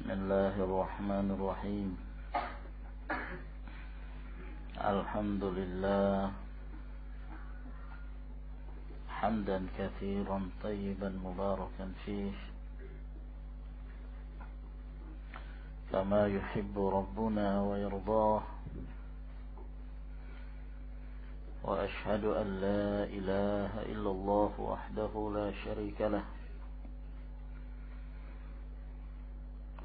بسم الله الرحمن الرحيم الحمد لله حمدا كثيرا طيبا مباركا فيه كما يحب ربنا ويرضاه وأشهد أن لا إله إلا الله وحده لا شريك له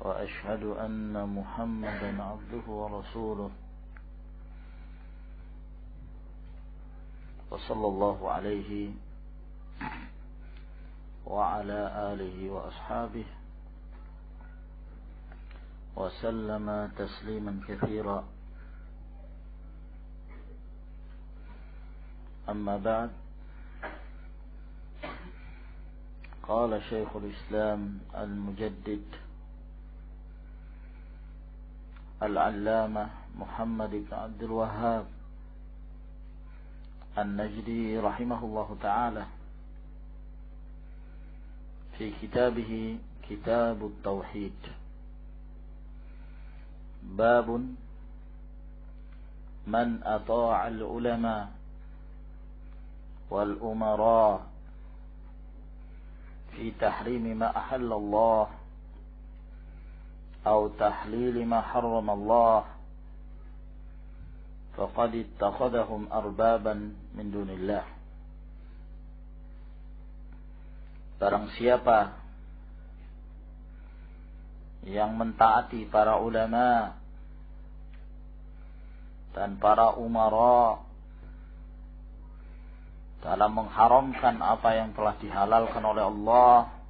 وأشهد أن محمدا عبده ورسوله وصلى الله عليه وعلى آله وأصحابه وسلم تسليما كثيرا. أما بعد، قال شيخ الإسلام المجدد العلامة محمد بن عبد الوهاب النجدي رحمه الله تعالى في كتابه كتاب التوحيد: باب من أطاع العلماء والأمراء في تحريم ما أحل الله أو تحليل ما حرم الله فقد اتخذهم أربابا من دون الله. Barang siapa yang mentaati para ulama dan para umara dalam mengharamkan apa yang telah dihalalkan oleh Allah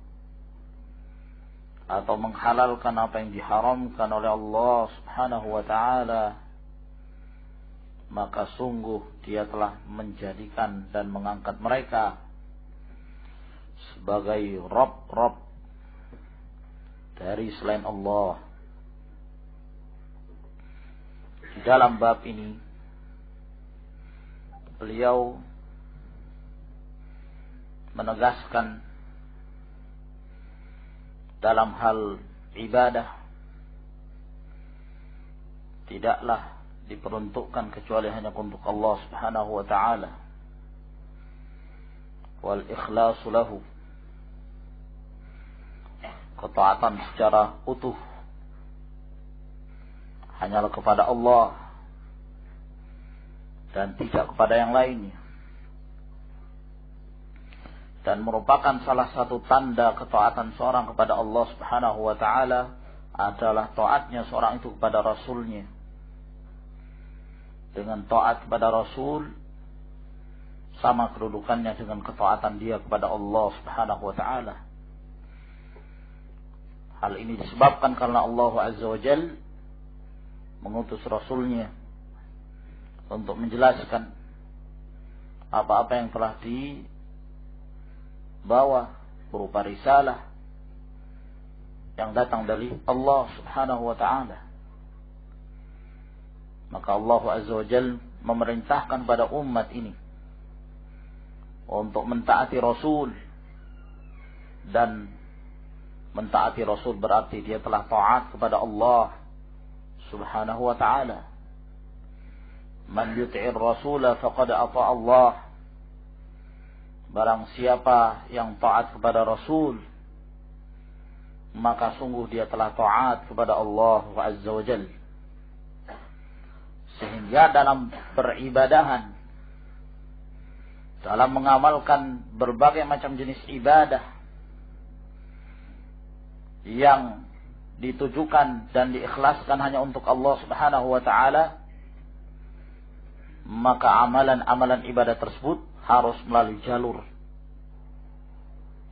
atau menghalalkan apa yang diharamkan oleh Allah Subhanahu wa ta'ala, maka sungguh dia telah menjadikan dan mengangkat mereka sebagai Rabb dari selain Allah. Di dalam bab ini beliau menegaskan dalam hal ibadah tidaklah diperuntukkan kecuali hanya untuk Allah Subhanahu wa ta'ala, wal ikhlasu lahu, ketaatan secara utuh hanyalah kepada Allah dan tidak kepada yang lainnya. Dan merupakan salah satu tanda ketaatan seorang kepada Allah Subhanahu wa ta'ala adalah taatnya seorang itu kepada Rasulnya. Dengan taat kepada Rasul sama kedudukannya dengan ketaatan dia kepada Allah Subhanahu wa ta'ala. Hal ini disebabkan karena Allah Azza wa Jal mengutus Rasulnya untuk menjelaskan apa-apa yang telah dibawa berupa risalah yang datang dari Allah Subhanahu wa ta'ala. Maka Allah Azza wa Jal memerintahkan pada umat ini untuk mentaati Rasul, dan mentaati Rasul berarti dia telah taat kepada Allah Subhanahu wa ta'ala. Man yuti'ir rasula faqad ata'a Allah. Barang siapa yang taat kepada Rasul, maka sungguh dia telah taat kepada Allah Azza wa Jalla. Sehingga dalam beribadahan, dalam mengamalkan berbagai macam jenis ibadah yang ditujukan dan diikhlaskan hanya untuk Allah Subhanahu wa ta'ala, maka amalan-amalan ibadah tersebut harus melalui jalur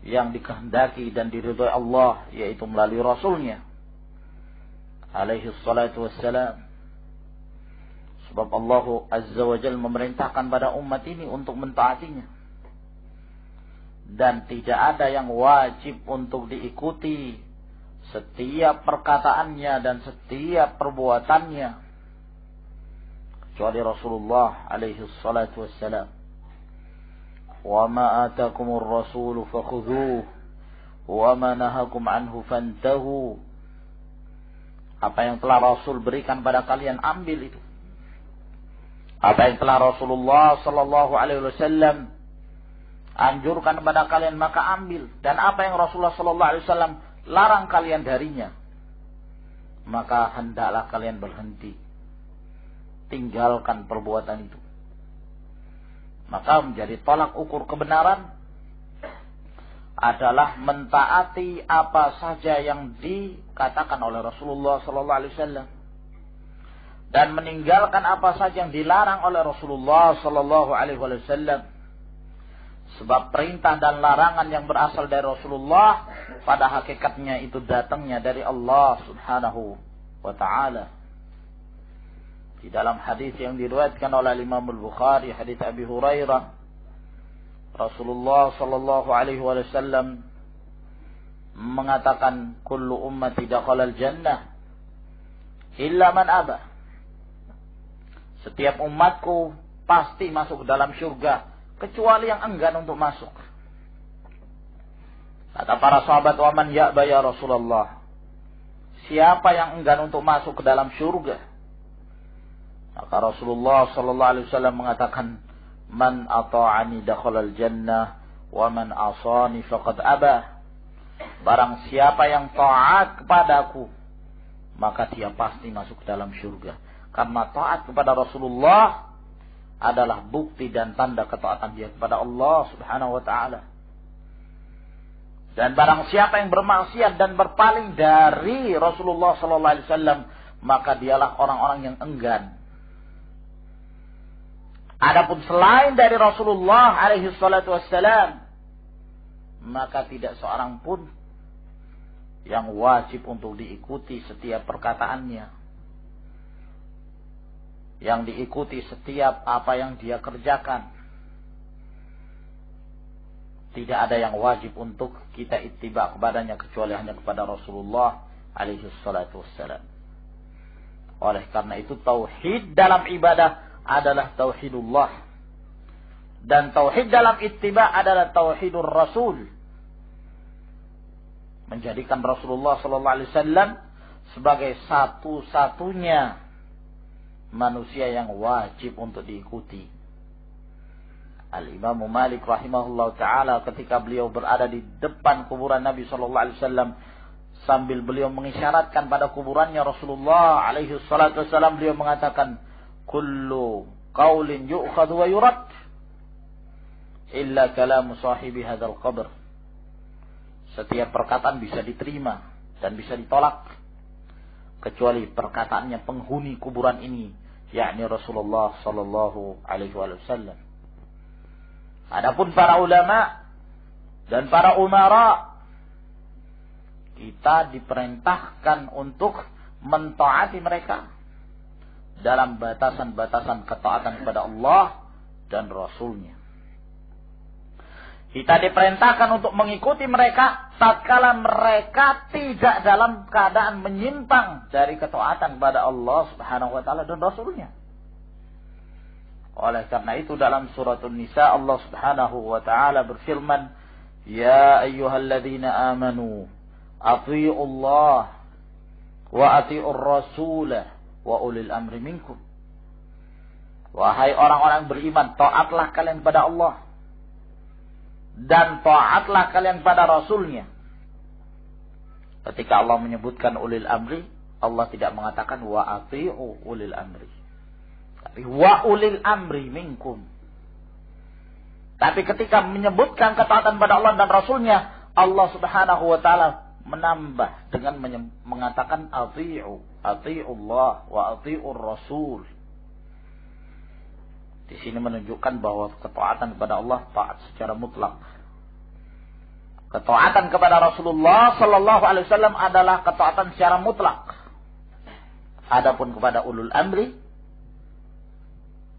yang dikehendaki dan diridhai Allah, yaitu melalui Rasulnya alaihi salatu wassalam. Sebab Allah Azza wa Jalla memerintahkan pada umat ini untuk mentaatinya, dan tidak ada yang wajib untuk diikuti setiap perkataannya dan setiap perbuatannya kecuali Rasulullah alaihi salatu wassalam. وَمَا آتَاكُمُ الرَّسُولُ فَخُذُوهُ وَمَا نَهَاكُمْ عَنْهُ فَانْتَهُوا Apa yang telah Rasul berikan pada kalian, ambil itu. Apa yang telah Rasulullah sallallahu alaihi wasallam anjurkan kepada kalian, maka ambil. Dan apa yang Rasulullah sallallahu alaihi wasallam larang kalian darinya, maka hendaklah kalian berhenti. Tinggalkan perbuatan itu. Maka menjadi tolak ukur kebenaran adalah mentaati apa saja yang dikatakan oleh Rasulullah sallallahu alaihi wasallam dan meninggalkan apa saja yang dilarang oleh Rasulullah sallallahu alaihi wasallam. Sebab perintah dan larangan yang berasal dari Rasulullah pada hakikatnya itu datangnya dari Allah Subhanahu wa taala. Di dalam hadis yang diriwayatkan oleh Imam Al-Bukhari, hadis Abi Hurairah, Rasulullah sallallahu alaihi wasallam mengatakan, "Kullu ummati dakhala al-jannah illa man aba." Setiap umatku pasti masuk dalam surga kecuali yang enggan untuk masuk. Kata para sahabat, "Wa man ya'ba ya Rasulullah?" Siapa yang enggan untuk masuk ke dalam surga? Maka Rasulullah sallallahu alaihi wasallam mengatakan, "Man ata'ani dakhalal jannah wa man asani faqad aba." Barang siapa yang taat kepadaku, maka dia pasti masuk dalam surga. Karena taat kepada Rasulullah adalah bukti dan tanda ketaatan dia kepada Allah Subhanahu wa taala. Dan barang siapa yang bermaksiat dan berpaling dari Rasulullah sallallahu alaihi wasallam, maka dialah orang-orang yang enggan. Adapun selain dari Rasulullah alaihi salatu wassalam, maka tidak seorang pun yang wajib untuk diikuti setiap perkataannya, yang diikuti setiap apa yang dia kerjakan. Tidak ada yang wajib untuk kita ittiba kepadanya kecuali hanya kepada Rasulullah alaihi salatu wassalam. Oleh karena itu tauhid dalam ibadah adalah tauhidullah, dan tauhid dalam ittiba adalah tauhidur Rasul. Menjadikan Rasulullah sallallahu alaihi wasallam sebagai satu-satunya manusia yang wajib untuk diikuti. Al-Imam Malik rahimahullah ta'ala ketika beliau berada di depan kuburan Nabi sallallahu alaihi wasallam, sambil beliau mengisyaratkan pada kuburannya Rasulullah alaihi salatu wasallam, beliau mengatakan, "Kullu qaulin yu'khadhu wa yurad illa kalamu sahibi hadzal qabr." Setiap perkataan bisa diterima dan bisa ditolak kecuali perkataannya penghuni kuburan ini, yakni Rasulullah sallallahu alaihi wasallam. Adapun para ulama dan para umara, kita diperintahkan untuk mentaati mereka dalam batasan-batasan ketaatan kepada Allah dan Rasulnya. Kita diperintahkan untuk mengikuti mereka tatkala mereka tidak dalam keadaan menyimpang dari ketaatan kepada Allah Subhanahu wa taala dan Rasulnya. Oleh karena itu dalam surat An-Nisa Allah Subhanahu wa taala berfirman, "Ya ayyuhalladzina amanu athi'u Allah wa athi'ur rasulah wa ulil amri minkum." Wahai orang-orang beriman, taatlah kalian kepada Allah dan taatlah kalian pada Rasulnya. Ketika Allah menyebutkan ulil amri, Allah tidak mengatakan wa athi'u ulil amri, tapi wa ulil amri minkum. Tapi ketika menyebutkan ketaatan pada Allah dan Rasulnya, Allah Subhanahu wa taala menambah dengan mengatakan athi'u Allah wa athi'ur rasul. Di sini menunjukkan bahwa ketaatan kepada Allah taat secara mutlak. Ketaatan kepada Rasulullah sallallahu alaihi wasallam adalah ketaatan secara mutlak. Adapun kepada ulul amri,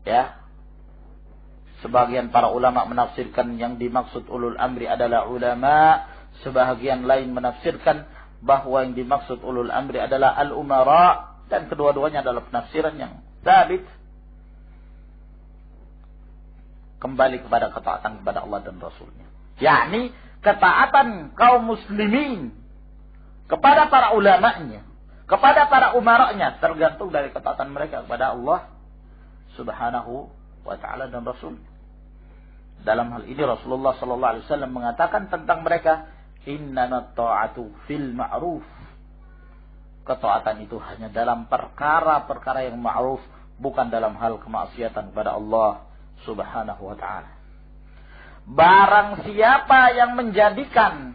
ya, sebagian para ulama menafsirkan yang dimaksud ulul amri adalah ulama, sebagian lain menafsirkan bahwa yang dimaksud ulul amri adalah al-umara, dan kedua-duanya adalah penafsiran yang sabit. Kembali kepada ketaatan kepada Allah dan Rasulnya, yakni ketaatan kaum muslimin kepada para ulamanya, kepada para umaranya, tergantung dari ketaatan mereka kepada Allah Subhanahu wa ta'ala dan Rasul. Dalam hal ini Rasulullah sallallahu alaihi wasallam mengatakan tentang mereka, innamat ta'atu fil ma'ruf. Ketaatan itu hanya dalam perkara-perkara yang ma'ruf, bukan dalam hal kemaksiatan kepada Allah Subhanahu wa ta'ala. Barang siapa yang menjadikan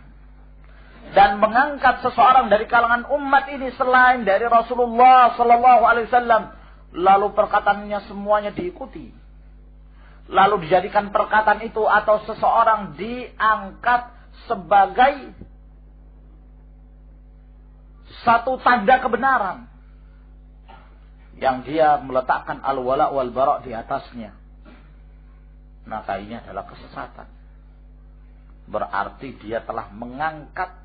dan mengangkat seseorang dari kalangan umat ini selain dari Rasulullah sallallahu alaihi wasallam, lalu perkataannya semuanya diikuti, lalu dijadikan perkataan itu atau seseorang diangkat sebagai satu tanda kebenaran yang dia meletakkan al-wala wal bara di atasnya, maka ini adalah kesesatan. Berarti dia telah mengangkat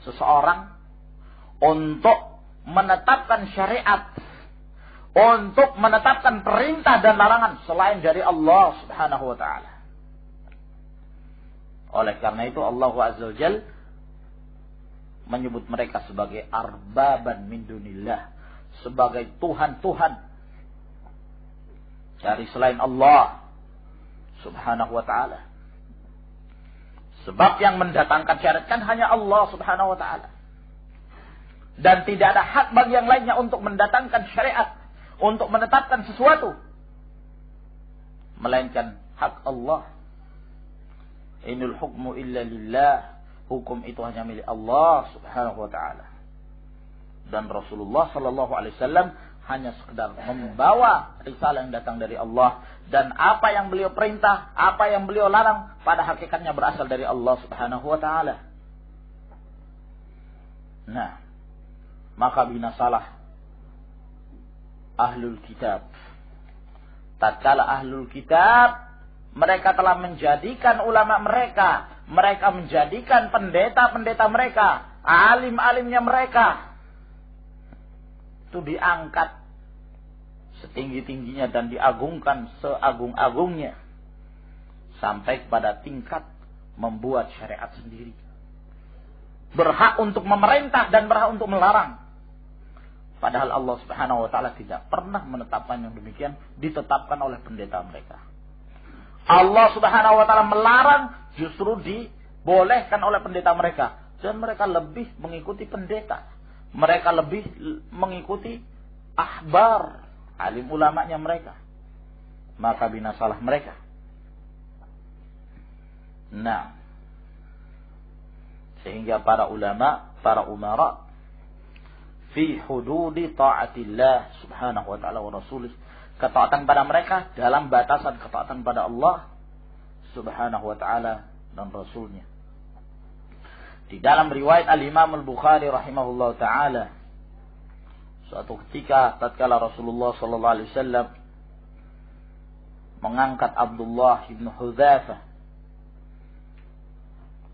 seseorang untuk menetapkan syariat, untuk menetapkan perintah dan larangan selain dari Allah Subhanahu wa ta'ala. Oleh karena itu Allah Azza wa Jalla menyebut mereka sebagai arbaban min dunillah, sebagai Tuhan-Tuhan dari selain Allah Subhanahu wa ta'ala. Sebab yang mendatangkan syariat kan hanya Allah Subhanahu wa ta'ala. Dan tidak ada hak bagi yang lainnya untuk mendatangkan syariat, untuk menetapkan sesuatu, melainkan hak Allah. Inul hukmu illa lillah. Hukum itu hanya milik Allah Subhanahu wa ta'ala. Dan Rasulullah sallallahu alaihi wasallam hanya sekedar membawa risalah yang datang dari Allah, dan apa yang beliau perintah, apa yang beliau larang pada hakikatnya berasal dari Allah Subhanahu wa ta'ala. Nah, maka binasalah ahlul kitab. Tatkala ahlul kitab mereka telah menjadikan ulama mereka, mereka menjadikan pendeta-pendeta mereka, alim-alimnya mereka itu diangkat setinggi-tingginya dan diagungkan seagung-agungnya sampai kepada tingkat membuat syariat sendiri. Berhak untuk memerintah dan berhak untuk melarang. Padahal Allah Subhanahu wa ta'ala tidak pernah menetapkan yang demikian, ditetapkan oleh pendeta mereka. Allah Subhanahu wa ta'ala melarang justru dibolehkan oleh pendeta mereka. Dan mereka lebih mengikuti pendeta. Mereka lebih mengikuti ahbar, alim ulamanya mereka. Maka binasalah mereka. Nah, sehingga para ulama, para umara fi hududi ta'atillah subhanahu wa ta'ala wa rasulih, ketaatan pada mereka dalam batasan ketaatan pada Allah subhanahu wa ta'ala dan rasulnya. Di dalam riwayat al-Imam al-Bukhari rahimahullah ta'ala, suatu ketika tatkala Rasulullah sallallahu alaihi wasallam mengangkat Abdullah bin Hudzafah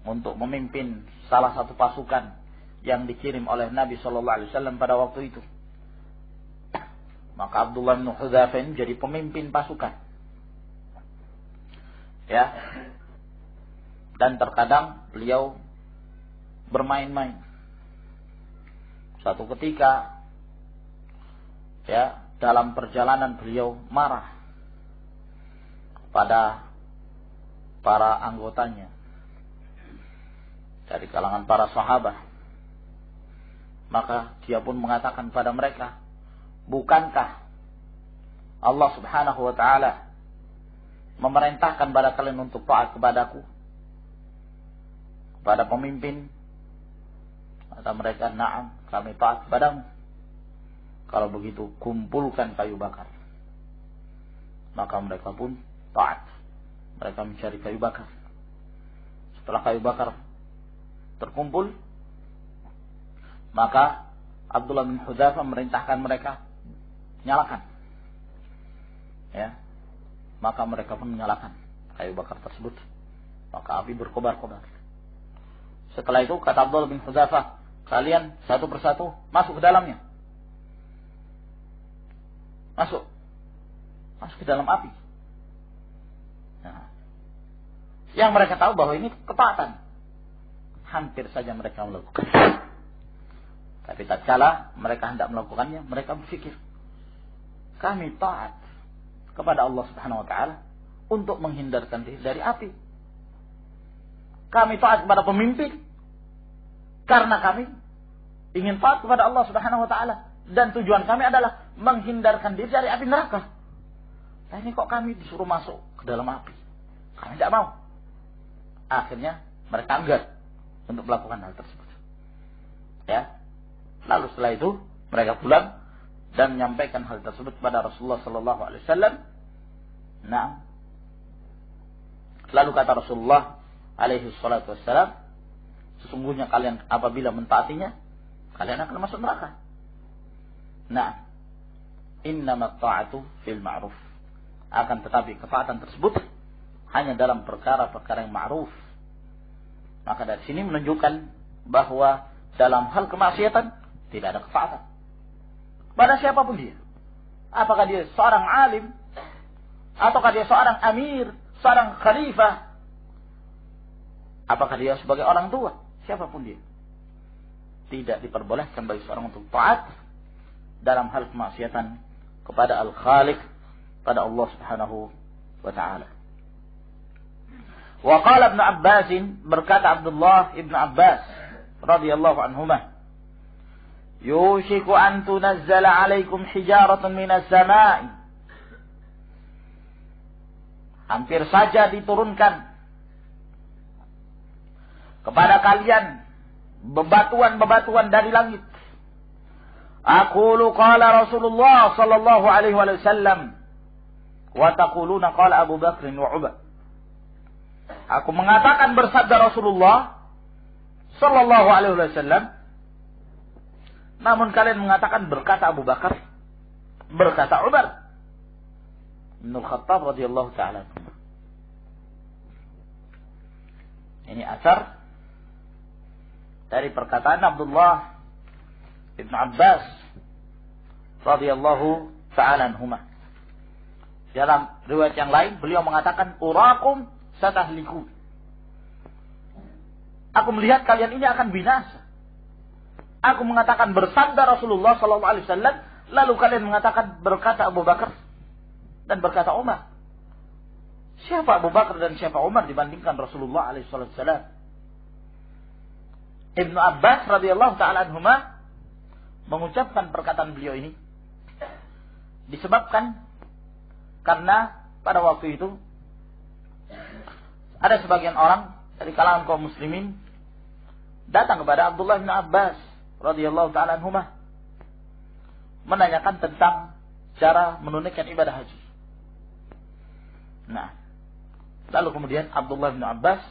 untuk memimpin salah satu pasukan yang dikirim oleh Nabi sallallahu alaihi wasallam pada waktu itu. Maka Abdullah bin Hudzafah ini jadi pemimpin pasukan. Ya. Dan terkadang beliau bermain-main. Suatu ketika ya, dalam perjalanan beliau marah pada para anggotanya dari kalangan para sahabat. Maka dia pun mengatakan pada mereka, bukankah Allah Subhanahu wa ta'ala memerintahkan pada kalian untuk taat kepadaku, kepada pemimpin? Kata mereka, na'am, kami taat kepadamu. Kalau begitu kumpulkan kayu bakar. Maka mereka pun taat. Mereka mencari kayu bakar. Setelah kayu bakar terkumpul, maka Abdullah bin Hudzafah memerintahkan mereka nyalakan. Ya. Maka mereka pun menyalakan kayu bakar tersebut. Maka api berkobar-kobar. Setelah itu kata Abdullah bin Hudzafah, kalian satu persatu masuk ke dalamnya. Masuk ke dalam api. Nah, yang mereka tahu bahwa ini ketaatan, hampir saja mereka melakukan. Tapi tatkala mereka hendak melakukannya, mereka berpikir, kami taat kepada Allah Subhanahu wa taala untuk menghindarkan diri dari api. Kami taat kepada pemimpin karena kami ingin taat kepada Allah Subhanahu wa taala dan tujuan kami adalah menghindarkan diri dari api neraka. Nah, ini kok kami disuruh masuk ke dalam api? Kami tidak mau. Akhirnya mereka enggan untuk melakukan hal tersebut. Ya. Lalu setelah itu mereka pulang dan menyampaikan hal tersebut kepada Rasulullah sallallahu alaihi wasallam. Nah, lalu kata Rasulullah alaihi salatu wassalam, sesungguhnya kalian apabila mentaatinya, kalian akan masuk neraka. Nah, innamat ta'atu fil ma'ruf. Akan tetapi ketaatan tersebut hanya dalam perkara-perkara yang ma'ruf. Maka dari sini menunjukkan bahwa dalam hal kemaksiatan tidak ada ketaatan pada siapapun dia. Apakah dia seorang alim, ataukah dia seorang amir, seorang khalifah, apakah dia sebagai orang tua, siapapun dia, tidak diperbolehkan bagi seorang untuk taat dalam hal kemaksiatan kepada Al-Khaliq, pada Allah Subhanahu wa taala. Wa qala Ibnu Abbas, berkata Abdullah Ibnu Abbas radhiyallahu anhuma, yushiku an tunazzala 'alaikum hijaratun minas sama'i. Hampir saja diturunkan kepada kalian bebatuan-bebatuan dari langit. Aqulu qala Rasulullah sallallahu alaihi wasallam wa taquluna qala Abu Bakr wa Umar. Aku mengatakan bersabda Rasulullah sallallahu alaihi wasallam, namun kalian mengatakan berkata Abu Bakar, berkata Umar bin Al-Khattab radhiyallahu taala. Ini asar dari perkataan Abdullah Ibn Abbas radhiyallahu ta'ala anhuma. Dalam riwayat yang lain beliau mengatakan urakum satahliku. Aku melihat kalian ini akan binasa. Aku mengatakan bersabda Rasulullah sallallahu alaihi wasallam, lalu kalian mengatakan berkata Abu Bakar dan berkata Umar. Siapa Abu Bakar dan siapa Umar dibandingkan Rasulullah alaihi wasallam? Ibnu Abbas radhiyallahu ta'ala anhuma mengucapkan perkataan beliau ini disebabkan karena pada waktu itu ada sebagian orang dari kalangan kaum muslimin datang kepada Abdullah bin Abbas radhiyallahu ta'ala anhuma menanyakan tentang cara menunaikan ibadah haji. Nah, lalu kemudian Abdullah bin Abbas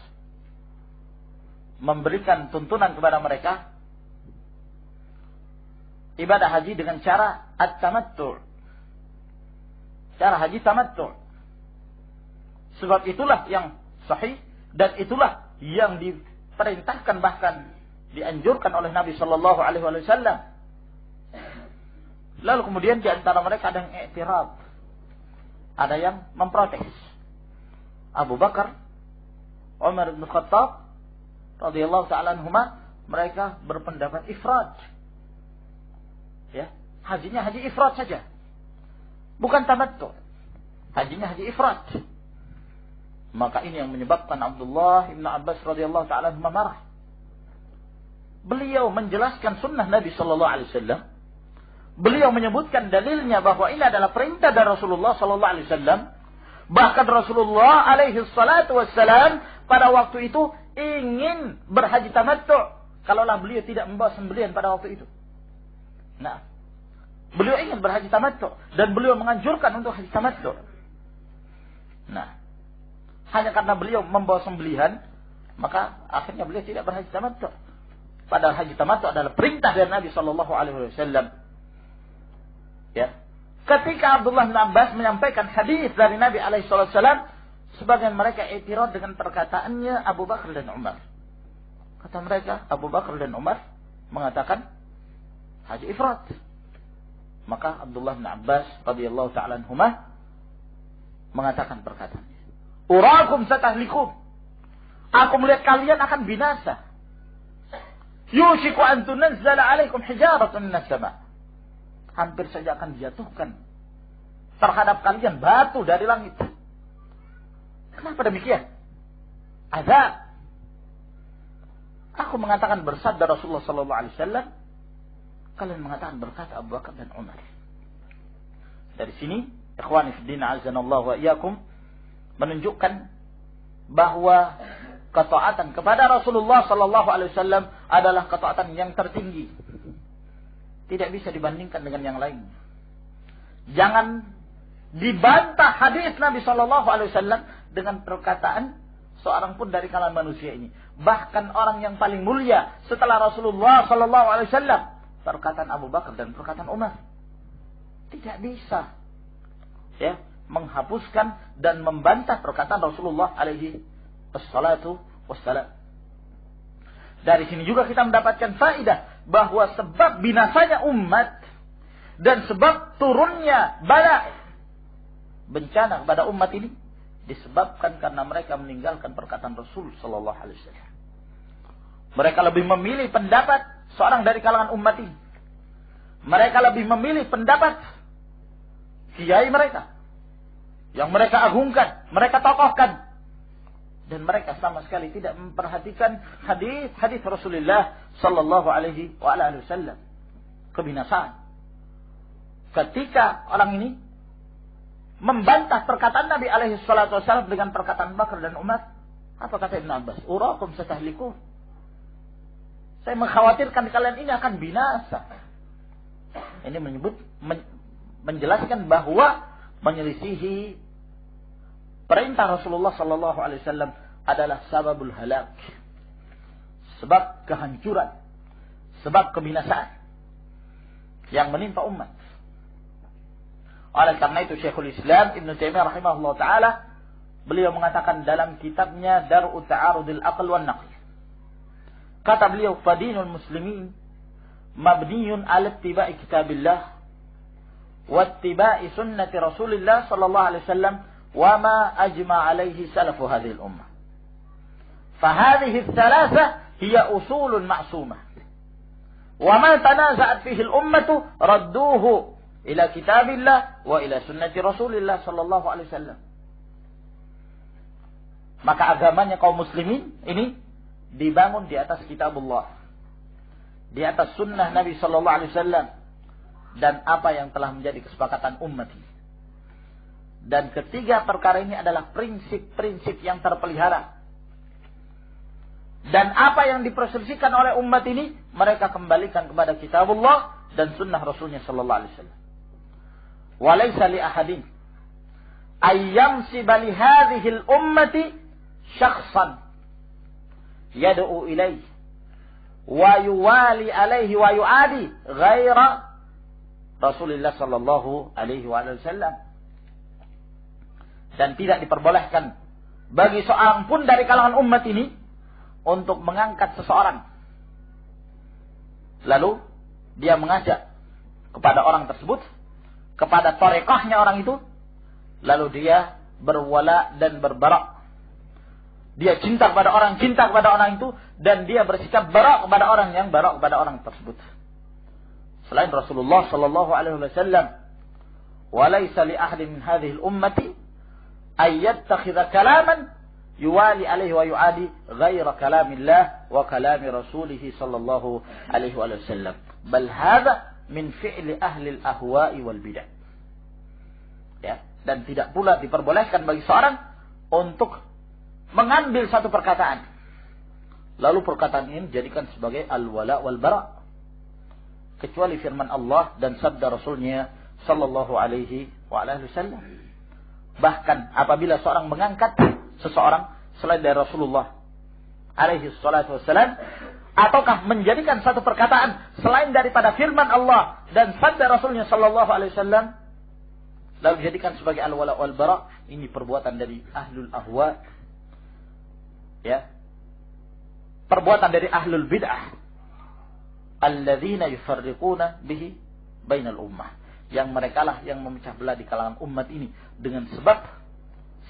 memberikan tuntunan kepada mereka ibadah haji dengan cara at-tamattu'. Cara haji tamattu'. Sebab itulah yang sahih dan itulah yang diperintahkan bahkan dianjurkan oleh Nabi sallallahu alaihi wasallam. Lalu kemudian di antara mereka ada yang i'tirad. Ada yang memprotes. Abu Bakar, Umar bin Khattab radhiyallahu ta'ala anhuma, mereka berpendapat ifrad. Ya, hajinya haji ifrad saja. Bukan tamattu. Hajinya haji ifrad. Maka ini yang menyebabkan Abdullah bin Abbas radhiyallahu ta'ala anhuma marah. Beliau menjelaskan sunnah Nabi sallallahu alaihi wasallam. Beliau menyebutkan dalilnya bahwa ini adalah perintah dari Rasulullah sallallahu alaihi wasallam. Bahkan Rasulullah alaihi salatu wassalam pada waktu itu ingin berhaji tamattu' kalaulah beliau tidak membawa sembelihan pada waktu itu. Nah, beliau ingin berhaji tamattu' dan beliau menganjurkan untuk haji tamattu'. Nah, hanya karena beliau membawa sembelihan, maka akhirnya beliau tidak berhaji tamattu'. Padahal haji tamattu' adalah perintah dari Nabi sallallahu alaihi wasallam. Ya. Ketika Abdullah bin Abbas menyampaikan hadis dari Nabi alaihi wasallam, sebagian mereka i'tirad dengan perkataannya Abu Bakar dan Umar. Kata mereka, Abu Bakar dan Umar mengatakan haji ifrad. Maka Abdullah bin Abbas radhiyallahu ta'ala anhuma mengatakan perkataannya, urakum satahlikum. Aku melihat kalian akan binasa. Yushiku an tunazzala 'alaikum hijaratun minas sama'. Hampir saja akan dijatuhkan terhadap kalian batu dari langit. Kenapa demikian? Azab. Aku mengatakan bersabda Rasulullah sallallahu alaihi wasallam, kalian mengatakan berkata Abu Bakar dan Umar. Dari sini, ikhwani fi din azanallahu wa iyyakum, menunjukkan bahwa ketaatan kepada Rasulullah sallallahu alaihi wasallam adalah ketaatan yang tertinggi. Tidak bisa dibandingkan dengan yang lain. Jangan dibantah hadis Nabi sallallahu alaihi wasallam dengan perkataan seorang pun dari kalangan manusia ini. Bahkan orang yang paling mulia setelah Rasulullah sallallahu alaihi wasallam, perkataan Abu Bakar dan perkataan Umar. Tidak bisa menghapuskan dan membantah perkataan Rasulullah alaihi wassalatu wassalam. Dari sini juga kita mendapatkan faedah bahwa sebab binasanya umat dan sebab turunnya bala bencana kepada umat ini disebabkan karena mereka meninggalkan perkataan Rasul sallallahu alaihi wasallam. Mereka lebih memilih pendapat seorang dari kalangan umat ini. Mereka lebih memilih pendapat kiai mereka yang mereka agungkan, mereka tokohkan, dan mereka sama sekali tidak memperhatikan hadis Rasulullah sallallahu alaihi wasallam. Kebinasaan. Ketika orang ini membantah perkataan Nabi alaihi salatu wasallam dengan perkataan Bakar dan Umar, apa kata Ibn Abbas? Urakum satahliku. Saya mengkhawatirkan kalian ini akan binasa. Ini menjelaskan bahwa menyelisihi perintah Rasulullah sallallahu alaihi wasallam adalah sababul halak. Sebab kehancuran, sebab kebinasaan yang menimpa umat. Oleh karena itu Syekhul Islam Ibn Taimiyah rahimahullah taala beliau mengatakan dalam kitabnya Dar'u Ta'arudil Aql wan Naql. Kata beliau, "Fadinul muslimin mabniyun 'ala ittiba'i kitabillah wa ittiba'i sunnati Rasulillah sallallahu alaihi wasallam wa ma ajma' 'alaihi salafu hadhihi al-ummah. Fa hadhihi ats-tsalatsa hiya usulun ma'sumah. Wa ma tanaza'at fihi al-ummatu radduhu ila kitabillah wa ila sunnati Rasulillah sallallahu alaihi wasallam." Maka agamanya kaum muslimin ini dibangun di atas kitabullah, di atas sunnah Nabi sallallahu alaihi wasallam, dan apa yang telah menjadi kesepakatan umat ini. Dan ketiga perkara ini adalah prinsip-prinsip yang terpelihara. Dan apa yang diperselisihkan oleh umat ini, mereka kembalikan kepada kitabullah dan sunnah Rasulnya sallallahu alaihi wasallam. Walaysa li ahadin ayyamsiba li hadhihi al-ummati syakhsan yad'u ilayhi wa yuwali alaihi wa yu'adi ghaira Rasulullah sallallahu alaihi wasallam. Dan tidak diperbolehkan bagi seorang pun dari kalangan umat ini untuk mengangkat seseorang, lalu dia mengajak kepada orang tersebut, kepada tarekahnya orang itu, lalu dia berwala dan berbarak. Dia cinta kepada orang itu, dan dia bersikap barak kepada orang yang barak kepada orang tersebut. Selain Rasulullah sallallahu alaihi wasallam, wa laysa li ahadin min hadhihi al-ummati ay yattakhidha kalaman yuwali alaihi wa yuadi ghaira kalamillah wa kalami rasulih sallallahu alaihi wasallam. Bal hadha min fi'li ahli al-ahwa'i wal bid'ah. Ya, dan tidak pula diperbolehkan bagi seorang untuk mengambil satu perkataan, lalu perkataan ini dijadikan sebagai al-wala wal bara, kecuali firman Allah dan sabda Rasulnya sallallahu alaihi wasallam. Bahkan apabila seorang mengangkat seseorang selain dari Rasulullah alaihi salatu wasallam, ataukah menjadikan satu perkataan selain daripada firman Allah dan sabda Rasulnya sallallahu alaihi wasallam, lalu dijadikan sebagai al-wala wal bara, ini perbuatan dari ahlul ahwa, ya, perbuatan dari ahlul bid'ah, alladzina yufarriquna bihi bainal ummah, yang mereka lah yang memecah belah di kalangan umat ini dengan sebab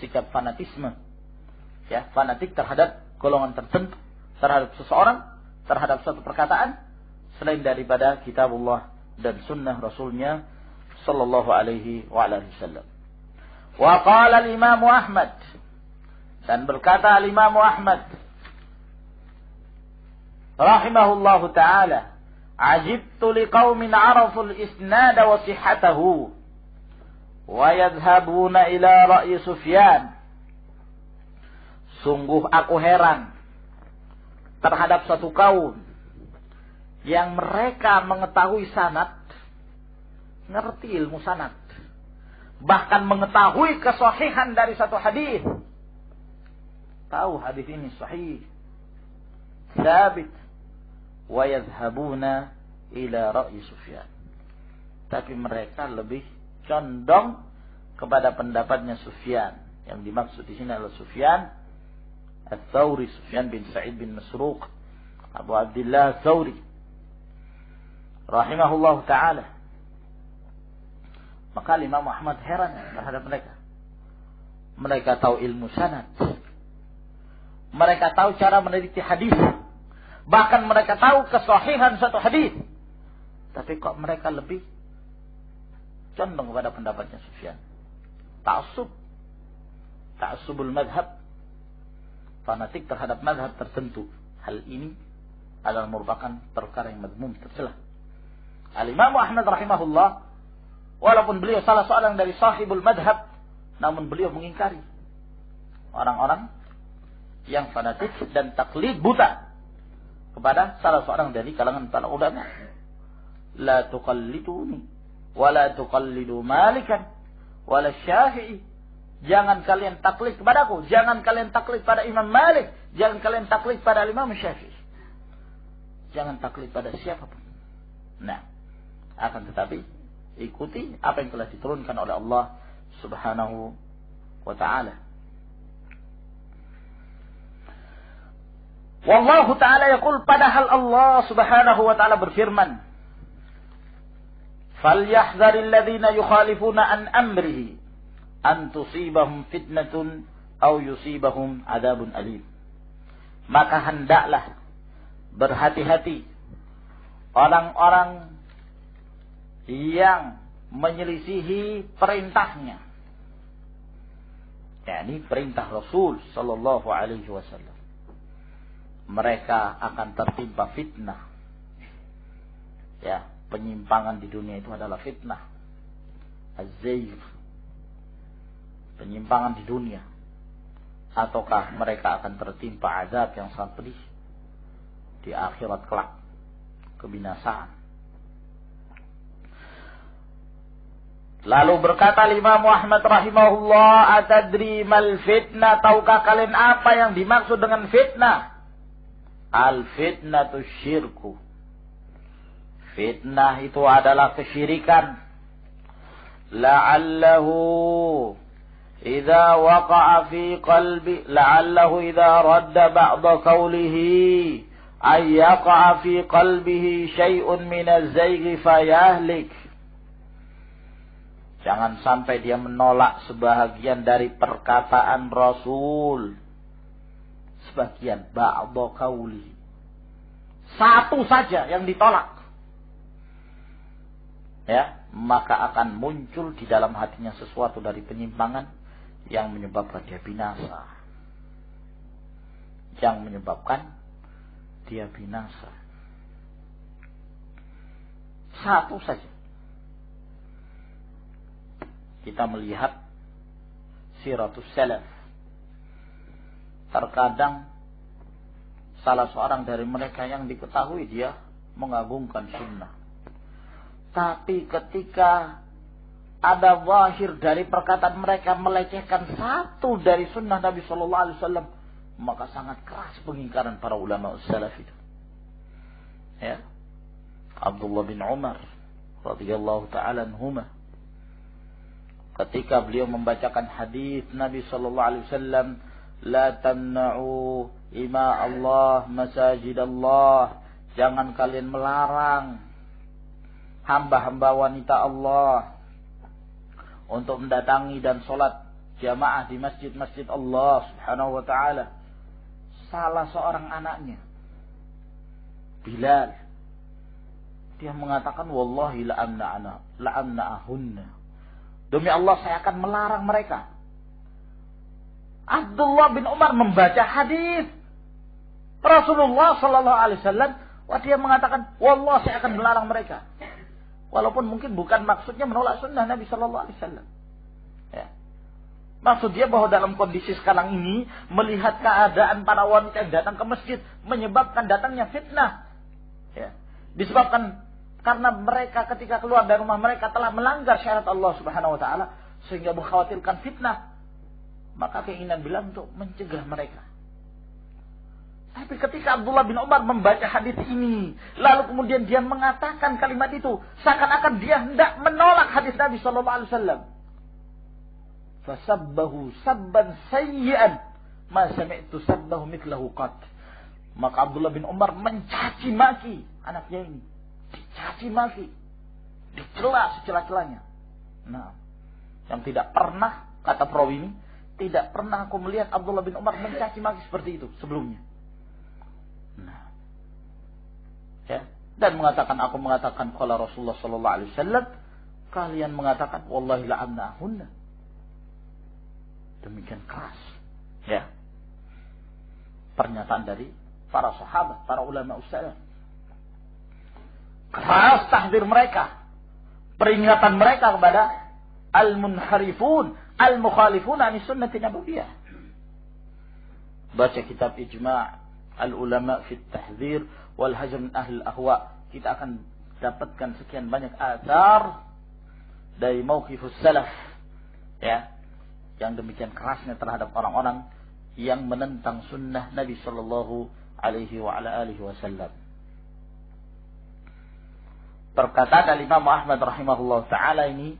sikap fanatisme, ya, fanatik terhadap golongan tertentu, terhadap seseorang, terhadap suatu perkataan selain daripada kitabullah dan sunnah Rasulnya sallallahu alaihi wasallam. Wa qala al-Imam Ahmad, dan berkata al-Imam Ahmad rahimahullahu taala, ajibtu liqaumin arafu al-isnad wa sihhatahu wa yadhhabuna ila ra'yi Sufyan. Sungguh aku heran terhadap satu kaum yang mereka mengetahui sanad, ngerti ilmu sanad, bahkan mengetahui kesahihan dari satu hadis. Tahu hadis ini sahih, sabit, wa yadhhabuna ila ra'yi Sufyan. Tapi mereka lebih condong kepada pendapatnya Sufyan. Yang dimaksud di sini adalah Sufyan Ats-Tsauri, Sufyan bin Sa'id bin Masruq, Abu Abdullah Ats-Tsauri rahimahullah ta'ala. Maka Imam Ahmad heran terhadap mereka. Mereka tahu ilmu sanad, mereka tahu cara meneliti hadis, bahkan mereka tahu kesahihan satu hadis, tapi kok mereka lebih condong kepada pendapatnya Sufyan. Ta'assubul madhab, fanatik terhadap madhab tertentu. Hal ini adalah merupakan perkara yang madmum, tercela. Al-Imam Ahmad rahimahullah, walaupun beliau salah seorang dari sahibul madhab, namun beliau mengingkari orang-orang yang fanatik dan taklid buta kepada salah seorang dari kalangan para ulama. La tuqalliduni wa la tuqallidu Malikan wa la Syafi'i. Jangan kalian taklid kepadaku, jangan kalian taklid pada Imam Malik, jangan kalian taklid pada Imam Syafi'i. Jangan taklid pada siapapun. Nah, akan tetapi ikuti apa yang telah diturunkan oleh Allah Subhanahu wa ta'ala. Wallahu ta'ala yaqul, padahal Allah Subhanahu wa ta'ala berfirman, "Falyahdharil ladzina yukhalifuna an amrihi an tusibahum fitnatun aw yusibahum adzabun alim." Maka hendaklah berhati-hati orang-orang yang menyelisihi perintahnya, yakni perintah Rasul sallallahu alaihi wasallam. Mereka akan tertimpa fitnah. Ya, penyimpangan di dunia itu adalah fitnah. Az-zayg, penyimpangan di dunia. Ataukah mereka akan tertimpa azab yang sangat pedih di akhirat kelak, kebinasaan. Lalu berkata Imam Ahmad rahimahullah, atadri mal fitnah, tahukah kalian apa yang dimaksud dengan fitnah? Al fitnatu syirku. Fitnah itu adalah kesyirikan. La'allahu idza waqa'a fi qalbi, la'allahu idza radda ba'da qawlihi ay yaqa'a fi qalbihi syai'un min az-zayg fayahlik. Jangan sampai dia menolak sebahagian dari perkataan Rasul. Sebagian, ba'da qauli. Satu saja yang ditolak. Ya, maka akan muncul di dalam hatinya sesuatu dari penyimpangan yang menyebabkan dia binasa. Yang menyebabkan dia binasa. Satu saja. Kita melihat siratus salaf. Terkadang salah seorang dari mereka yang diketahui dia mengagungkan sunnah. Tapi ketika ada zahir dari perkataan mereka melecehkan satu dari sunnah Nabi Sallallahu Alaihi Wasallam, maka sangat keras pengingkaran para ulama salaf itu. Ya, Abdullah bin Umar radhiyallahu taala anhuma, ketika beliau membacakan hadis Nabi Sallallahu Alaihi Wasallam, la tamna'u ima Allah masajid Allah, jangan kalian melarang hamba-hamba wanita Allah untuk mendatangi dan sholat jamaah di masjid-masjid Allah Subhanahu wa ta'ala. Salah seorang anaknya Bilal, dia mengatakan wallahi la'amna'ahunna. Demi Allah saya akan melarang mereka. Abdullah bin Umar membaca hadis Rasulullah sallallahu alaihi wasallam, dia mengatakan wallah saya akan melarang mereka. Walaupun mungkin bukan maksudnya menolak sunnah Nabi sallallahu alaihi wasallam. Ya. Maksud dia bahwa dalam kondisi sekarang ini melihat keadaan para wanita yang datang ke masjid menyebabkan datangnya fitnah. Ya. Disebabkan karena mereka ketika keluar dari rumah mereka telah melanggar syariat Allah Subhanahu wa taala sehingga mengkhawatirkan fitnah. Maka keinginan Bilal untuk mencegah mereka. Tapi ketika Abdullah bin Umar membaca hadis ini, lalu kemudian dia mengatakan kalimat itu, seakan-akan dia hendak menolak hadis Nabi sallallahu alaihi wasallam. Fasabbahu sabban sayyi'an ma sami'tu sabbahu mithlahu qat. Maka Abdullah bin Umar mencaci maki anaknya ini. Dicaci maki, dicela secela-celanya. Nah, yang tidak pernah, kata perawi ini, tidak pernah aku melihat Abdullah bin Umar mencaci maki seperti itu sebelumnya. Nah, ya, dan aku mengatakan qala Rasulullah sallallahu alaihi wasallam, kalian mengatakan wallahi la'amna'ahunna. Demikian keras, ya, pernyataan dari para sahabat, para ulama salaf. Keras tahdir mereka, peringatan mereka kepada al-munharifun, al-mukhalifun ani sunnati nabawiyah. Baca kitab Ijma' al-ulama fi at-tahdzir wal hajr min ahli al-ahwa, kita akan dapatkan sekian banyak athar dari mauqifus salaf, ya, yang demikian kerasnya terhadap orang-orang yang menentang sunnah Nabi sallallahu alaihi wa ala alihi wasallam. Perkataan Imam Ahmad rahimahullah ta'ala ini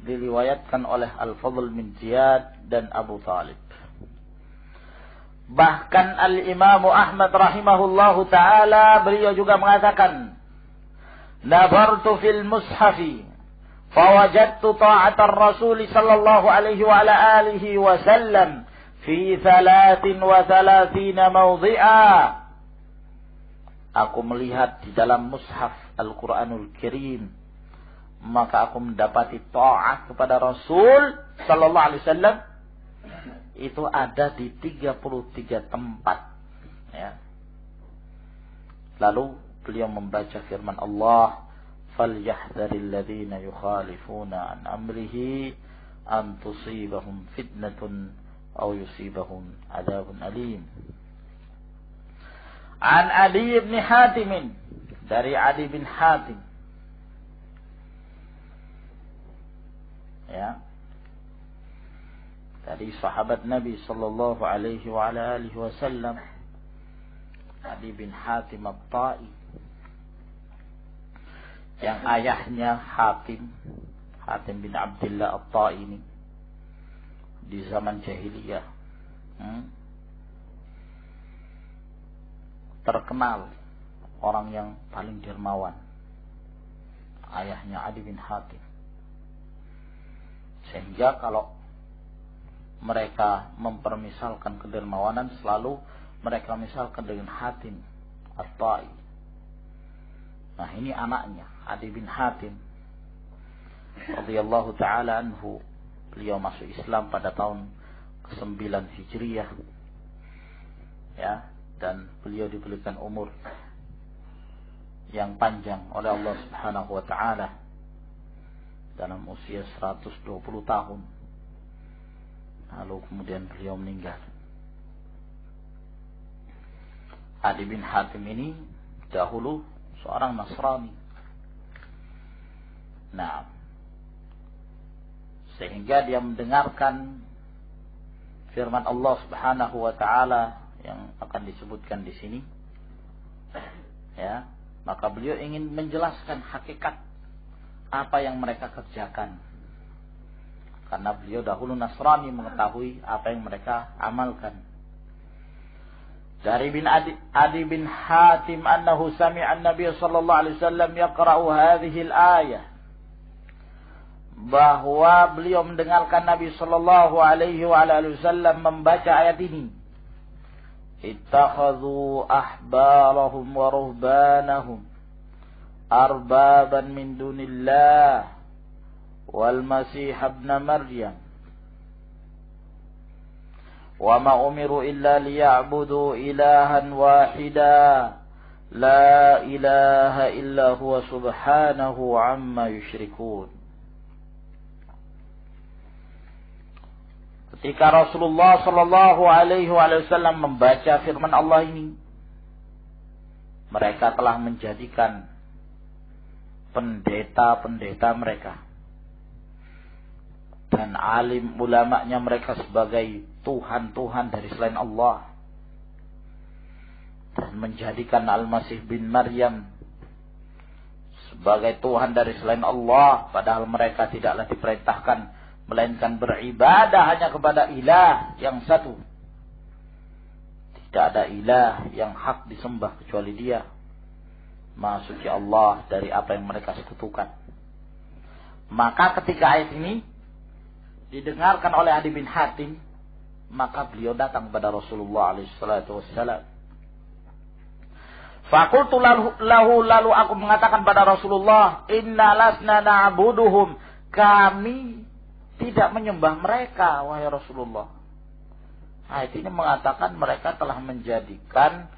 diriwayatkan oleh Al-Fadl bin Ziyad dan Abu Talib. Bahkan Al-Imam Ahmad rahimahullah ta'ala beliau juga mengatakan, nabartu fil mushafi fawajadtu ta'atar Rasul sallallahu alaihi wa ala alihi wasallam fi 33 mawdhi'a. Aku melihat di dalam mushaf Al-Quranul Karim, maka aku mendapati taat kepada Rasul sallallahu alaihi wasallam itu ada di 33 tempat, ya. Lalu beliau membaca firman Allah, falyahdharil ladzina yukhalifuna an amrihi an tusibahum fitnatun aw yusibahum adzabun alim. An Adi bin Hatim, dari Adi bin Hatim, ya, dari sahabat Nabi sallallahu alaihi wa ala alihi wasallam, Adi bin Hatim At-Tai, yang ayahnya Hatim bin Abdullah At-Tai ini di zaman jahiliyah terkenal orang yang paling dermawan. Ayahnya Adi bin Hatim, sehingga kalau mereka mempermisalkan kedermawanan selalu mereka misalkan dengan Hatim At-Tai. Nah, ini anaknya Adi bin Hatim radhiyallahu taala anhu. Beliau masuk Islam pada tahun ke-9 Hijriah, ya, dan beliau diberikan umur yang panjang oleh Allah Subhanahu wa taala dalam usia 120 tahun. Lalu kemudian beliau meninggal. Adi bin Hatim ini dahulu seorang Nasrani. Nah, sehingga dia mendengarkan firman Allah Subhanahu wa taala yang akan disebutkan di sini, ya, maka beliau ingin menjelaskan hakikat apa yang mereka kerjakan, karena beliau dahulu Nasrani, mengetahui apa yang mereka amalkan. Dari Adi bin Hatim annahu sami'a an-nabiy sallallahu alaihi wasallam yaqra'u hadhihi al-ayah, bahwa beliau mendengarkan Nabi sallallahu alaihi wasallam membaca ayat ini. ittakhadhu ahbarahum wa ruhbanahum arbaban min dunillah wal masih ibn maryam wa ma umiru illa liya'budu ilahan wahida la ilaha illa huwa subhanahu amma yusyrikun. Ketika Rasulullah sallallahu alaihi wasallam membaca firman Allah ini, mereka telah menjadikan pendeta-pendeta mereka dan alim ulamanya mereka sebagai Tuhan-Tuhan dari selain Allah, dan menjadikan Al-Masih bin Maryam sebagai Tuhan dari selain Allah, padahal mereka tidaklah diperintahkan melainkan beribadah hanya kepada ilah yang satu. Tidak ada ilah yang hak disembah kecuali Dia. Maha suci Allah dari apa yang mereka sekutukan. Maka ketika ayat ini didengarkan oleh Adi bin Hatim, maka beliau datang kepada Rasulullah SAW. Fakultu lahu, lalu aku mengatakan pada Rasulullah, inna lasna na'buduhum, kami tidak menyembah mereka, wahai Rasulullah. Ayat ini mengatakan mereka telah menjadikan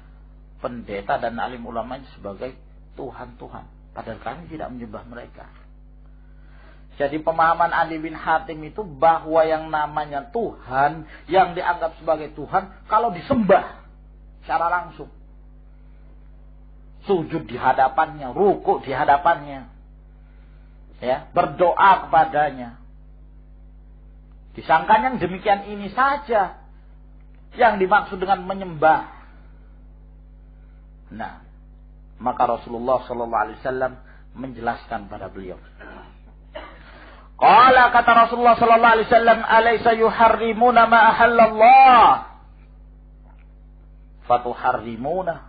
pendeta dan alim ulama sebagai Tuhan-Tuhan, padahal kami tidak menyembah mereka. Jadi pemahaman Ali bin Hatim itu bahwa yang namanya Tuhan, yang dianggap sebagai Tuhan, kalau disembah secara langsung, sujud di hadapannya, rukuk di hadapannya, ya, berdoa kepadanya, disangka yang demikian ini saja yang dimaksud dengan menyembah. Nah, maka Rasulullah sallallahu alaihi wasallam menjelaskan pada beliau. Qala, kata Rasulullah sallallahu alaihi wasallam, alaysa yuharrimuna ma ahallallah fatuharrimuna.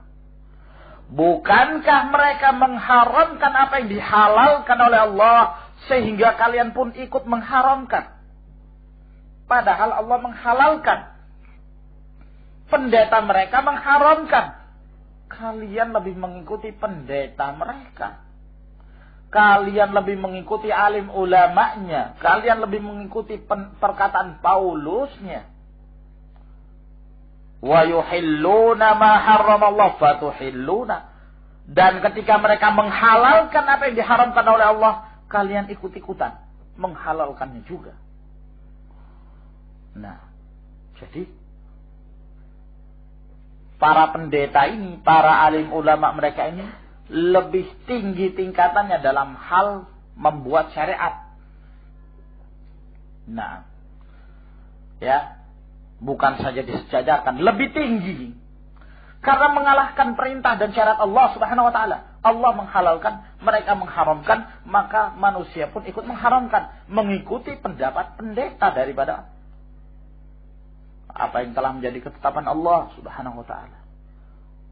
Bukankah mereka mengharamkan apa yang dihalalkan oleh Allah sehingga kalian pun ikut mengharamkan? Padahal Allah menghalalkan. Pendeta mereka mengharamkan. Kalian lebih mengikuti pendeta mereka. Kalian lebih mengikuti alim ulamanya. Kalian lebih mengikuti perkataan Paulusnya. Wa yuhilluna ma harramallahu fatuhilluna. Dan ketika mereka menghalalkan apa yang diharamkan oleh Allah, kalian ikut-ikutan menghalalkannya juga. Nah, jadi para pendeta ini, para alim ulama mereka ini lebih tinggi tingkatannya dalam hal membuat syariat. Nah, ya, bukan saja disejajarkan, lebih tinggi. Karena mengalahkan perintah dan syariat Allah Subhanahu wa taala. Allah menghalalkan, mereka mengharamkan, maka manusia pun ikut mengharamkan, mengikuti pendapat pendeta daripada apa yang telah menjadi ketetapan Allah Subhanahu wa taala.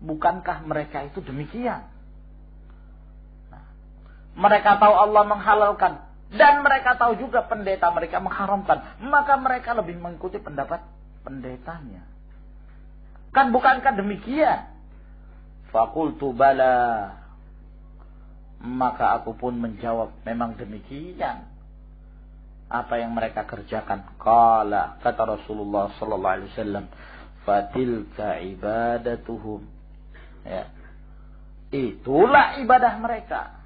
Bukankah mereka itu demikian? Nah, mereka tahu Allah menghalalkan dan mereka tahu juga pendeta mereka mengharamkan, maka mereka lebih mengikuti pendapat pendetanya. Kan bukankah demikian? Faqultu bala. Maka aku pun menjawab, memang demikian apa yang mereka kerjakan. Qala, kata Rasulullah sallallahu alaihi wasallam, fatilka ibadatuhum. Ya. Itulah ibadah mereka.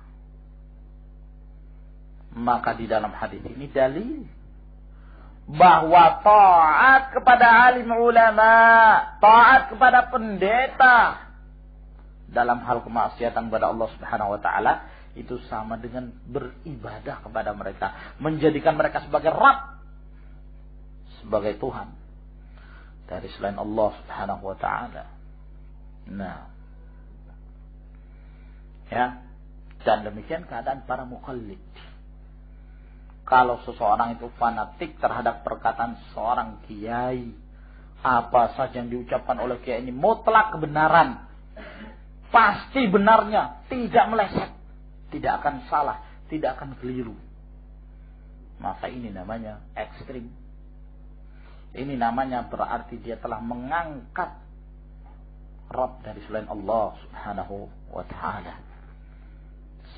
Maka di dalam hadis ini dalil bahwa taat kepada alim ulama, taat kepada pendeta dalam hal kemaksiatan kepada Allah Subhanahu wa taala itu sama dengan beribadah kepada mereka, menjadikan mereka sebagai Rabb, sebagai Tuhan dari selain Allah Subhanahu wa taala. Nah, ya, dan demikian keadaan para muqallid. Kalau seseorang itu fanatik terhadap perkataan seorang kiai, apa saja yang diucapkan oleh kiai ini mutlak kebenaran, pasti benarnya, tidak meleset, tidak akan salah, tidak akan keliru, maka ini namanya ekstrim. Ini namanya berarti dia telah mengangkat Rabb dari selain Allah subhanahu wa ta'ala.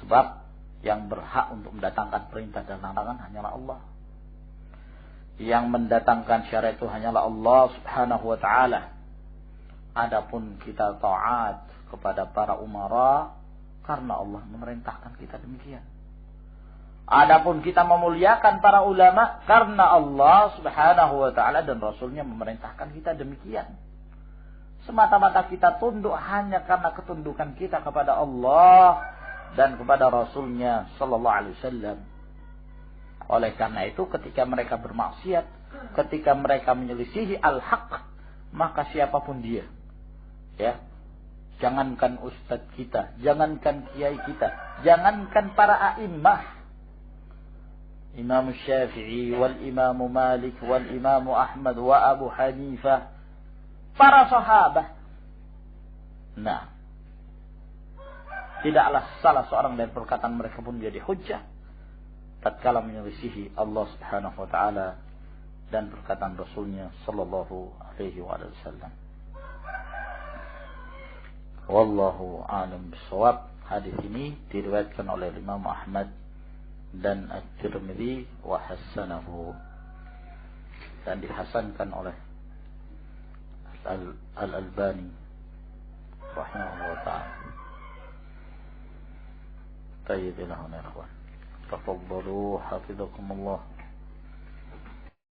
Sebab yang berhak untuk mendatangkan perintah dan larangan hanyalah Allah. Yang mendatangkan syariat itu hanyalah Allah subhanahu wa ta'ala. Adapun kita taat kepada para umara karena Allah memerintahkan kita demikian. Adapun kita memuliakan para ulama karena Allah subhanahu wa ta'ala dan Rasulnya memerintahkan kita demikian. Semata-mata kita tunduk hanya karena ketundukan kita kepada Allah dan kepada Rasulnya sallallahu alaihi wasallam. Oleh karena itu ketika mereka bermaksiat, ketika mereka menyelisihi al-haq, maka siapapun dia, ya, jangankan ustadz kita, jangankan kiai kita, jangankan para a'immah, Imam Syafi'i wal Imam Malik wal Imam Ahmad wa Abu Hanifah, para sahabat. Nah, tidaklah salah seorang dari perkataan mereka pun jadi hujjah tatkala menyelisihi Allah subhanahu wa ta'ala dan perkataan Rasulnya sallallahu alaihi wasallam. Wallahu a'lam bishawab. Hadis ini diriwayatkan oleh Imam Ahmad dan At-Tirmidzi wa hasanahu, dan dihasankan oleh Al-Albani rahimahullah ta'ala. Tayyib lahuna ikhwan. Tafaddalu hafizakumullah.